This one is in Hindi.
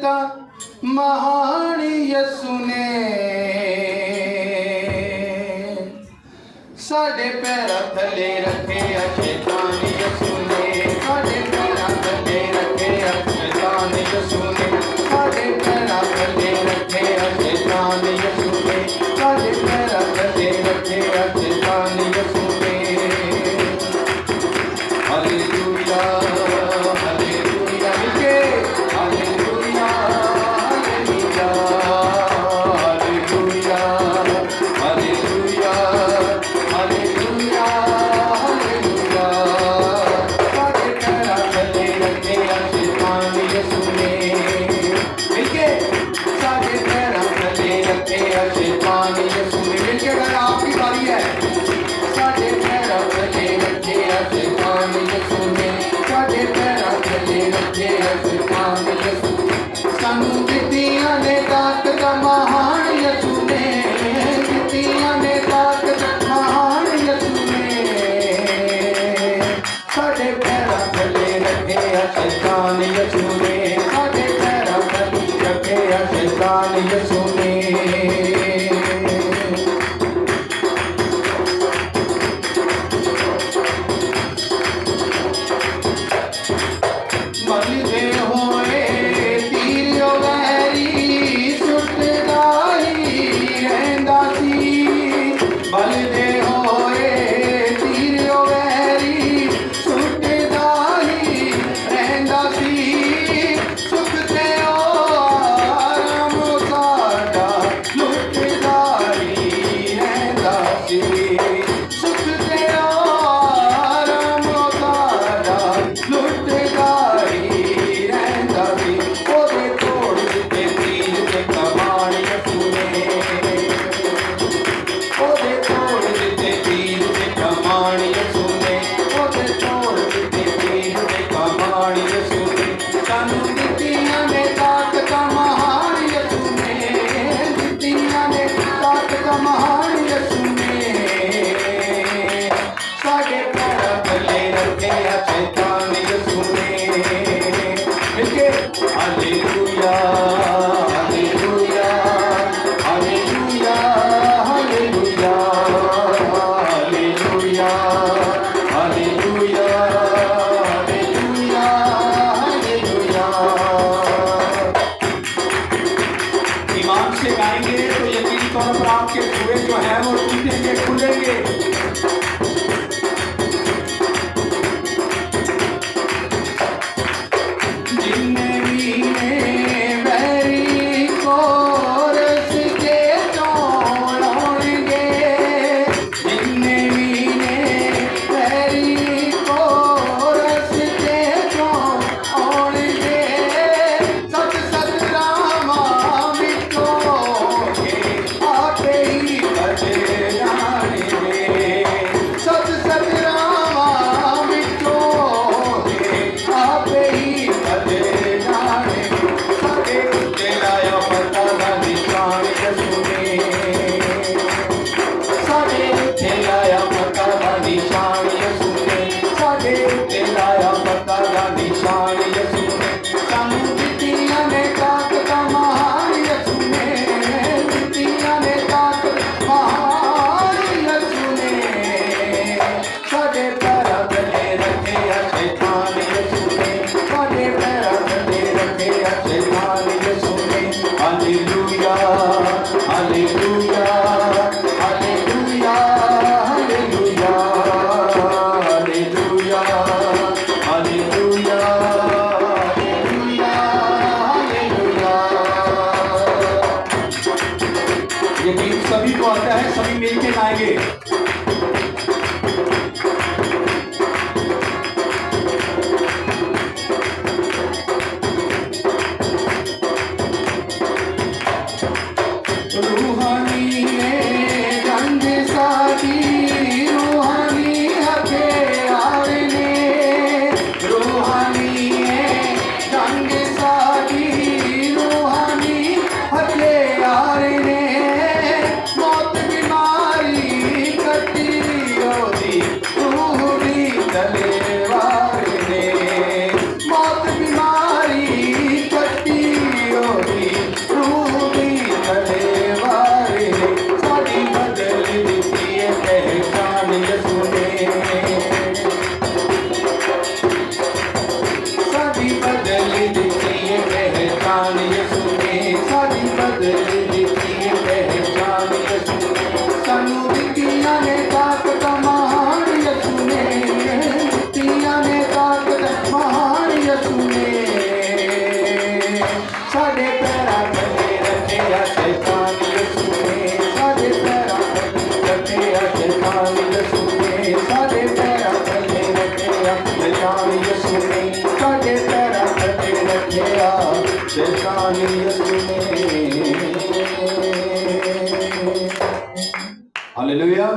ता महान यसु ने साडे पैरां थले रखे शैतान यसु ने साडे पैरां थले रखे शैतान यसु ने साडे पैरां थले रखे शैतान यसु ने साडे पैरां थले रखे शैतान यसु ने हालेलुया हालेलुया लिखे hallelujah hallelujah hallelujah hallelujah hallelujah hallelujah साडे पैरां थले रखे शैतान यसु ने लिखे साडे पैरां थले रखे शैतान यसु ने मिलके अगर आपकी बारी है साडे पैरां थले रखे शैतान यसु ने साडे पैरां थले रखे शैतान यसु सानू दित्तियां ने ताकत महान यसु ने दित्तियां ने ताकत महान यसु ने साडे पैरां थले रखे शैतान यसु ने साडे पैरां थले रखे शैतान यसु ने बलदे होए तीर वैरी सुटदा ही रहिंदा सी बलदे होए तीर वैरी सुटदा ही रहिंदा सी सुख ते आराम साडा लुटदा ही रहिंदा सी सुख ते आराम साडा लुटदा ही रहिंदा सी ओदे तोड़ दित्ते तीर ते कमान यसु ने ओदे तोड़ दित्ते तीर ते कमान यसु ने ओदे तोड़ दित्ते तीर ते कमान यसु ने सानू दित्तियां ने ताकत महान यसु ने दित्तियां ने ताकत महान यसु ने साडे पैरां थले रखे शैतान यसु ने मिलके hallelujah hallelujah hallelujah hallelujah hallelujah hallelujah hallelujah hallelujah ईमान से गाएंगे तो यकीनी तौर पर आपके पूरे जो है वो टूटेंगे खुलेंगे जिन्ने मीने वैरी को रस के चौड़ाएंगे जिन्ने मीने वैरी को रस के चौड़ाएंगे सत सत रामा मिटोगे आपे ही बच जाएंगे सत सत रामा मिटोगे आपे ही बच जाएंगे साडे उत्ते लाया पता दा निशान यसु ने साडे उत्ते लाया पता दा निशान यसु ने साडे उत्ते लाया पता दा निशान यसु ने सानू दित्तियां ने ताकत महान यसु ने दित्तियां ने ताकत महान यसु ने साडे पैरां थले रखे शैतान यसु ने साडे पैरां थले रखे शैतान यसु ने hallelujah hallelujah hallelujah hallelujah hallelujah hallelujah hallelujah hallelujah ये गीत सभी को आता है सभी मिलके गाएंगे रूहानी रंग सादी रूहानी हथियार ने रूहानी रंग सादी रूहानी हथियार ने मौत बीमारी कटी ओदी रूही तलवार ने मौत बीमारी कटी बदली ਦਿੱਤੀ ਪਹਿਚਾਨ ਯਿਸੂ ਸਾਨੂੰ ਦਿੱਤੀਆਂ ਨੇ ਤਾਕਤ ਮਹਾਨ ਯਿਸੂ ਨੇ ਦਿੱਤੀਆਂ ਨੇ ਤਾਕਤ ਮਹਾਨ ਯਿਸੂ ਨੇ ਸਾਡੇ ਪੈਰਾਂ ਥੱਲੇ ਰੱਖਿਆ ਸ਼ੈਤਾਨ ਯਿਸੂ ਨੇ ਸਾਡੇ ਪੈਰਾਂ ਥੱਲੇ ਰੱਖਿਆ ਸ਼ੈਤਾਨ ਯਿਸੂ ਨੇ ਸਾਡੇ ਪੈਰਾਂ ਥੱਲੇ ਰੱਖਿਆ ਸ਼ੈਤਾਨ ਯਿਸੂ ਨੇ ਸਾਡੇ ਪੈਰਾਂ ਥੱਲੇ ਰੱਖਿਆ शैतान यीशु ने हालेलुया।